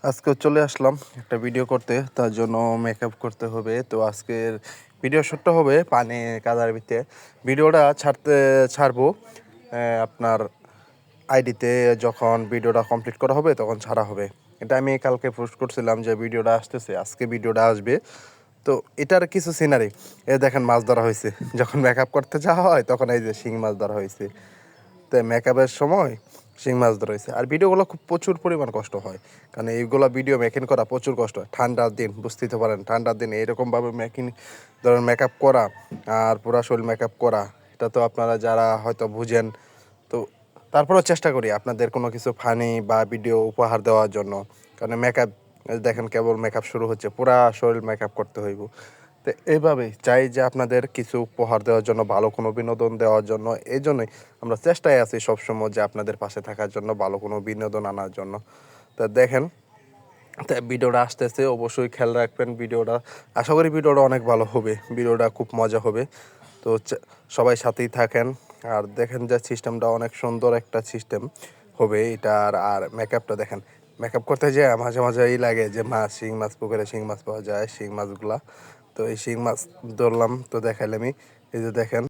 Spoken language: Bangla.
আজকে চলে আসলাম একটা ভিডিও করতে, তার জন্য মেকআপ করতে হবে। তো আজকের ভিডিও শ্যুটটা হবে পানি কাদার ভিতরে। ভিডিওটা ছাড়বো আপনার আইডিতে। যখন ভিডিওটা কমপ্লিট করা হবে তখন ছাড়া হবে। এটা আমি কালকে পোস্ট করছিলাম যে ভিডিওটা আসতেছে, আজকে ভিডিওটা আসবে। তো এটার কিছু সিনারি দেখেন, মাছ ধরা হয়েছে। যখন মেকআপ করতে যাওয়া হয় তখন এই যে শিং মাছ ধরা হয়েছে। তো মেকআপের সময় শিং মাছ ধরা হয়েছে। আর ভিডিওগুলো খুব প্রচুর পরিমাণ কষ্ট হয়, কারণ এইগুলো ভিডিও মেকিং করা প্রচুর কষ্ট হয়। ঠান্ডার দিন, বুঝতেই তো পারেন, ঠান্ডার দিন এরকমভাবে ধরেন মেকআপ করা আর পুরা শরীর মেকআপ করা, এটা তো আপনারা যারা হয়তো বুঝেন। তো তারপরেও চেষ্টা করি আপনাদের কোনো কিছু ফানি বা ভিডিও উপহার দেওয়ার জন্য। কারণ মেকআপ দেখেন, কেবল মেকআপ শুরু হচ্ছে, পুরা শরীর মেকআপ করতে হইব। তো এইভাবেই চাই যে আপনাদের কিছু উপহার দেওয়ার জন্য, ভালো কোনো বিনোদন দেওয়ার জন্য। এই জন্যই আমরা চেষ্টায় আছি সবসময় যে আপনাদের পাশে থাকার জন্য, ভালো কোনো বিনোদন আনার জন্য। তা দেখেন, তা ভিডিওটা আসতেছে, অবশ্যই খেয়াল রাখবেন ভিডিওটা। আশা করি ভিডিওটা অনেক ভালো হবে, ভিডিওটা খুব মজা হবে। তো সবাই সাথেই থাকেন। আর দেখেন যে সিস্টেমটা অনেক সুন্দর একটা সিস্টেম হবে এটার। আর মেকআপটা দেখেন, মেকআপ করতে যেয়ে মাঝে মাঝে এই লাগে যে শিং মাছ, পুকুরে শিং মাছ পাওয়া যায়, শিং মাছগুলা। তো এই শিং মাছ ধরলাম, তো দেখাইলামই। এই যে দেখেন।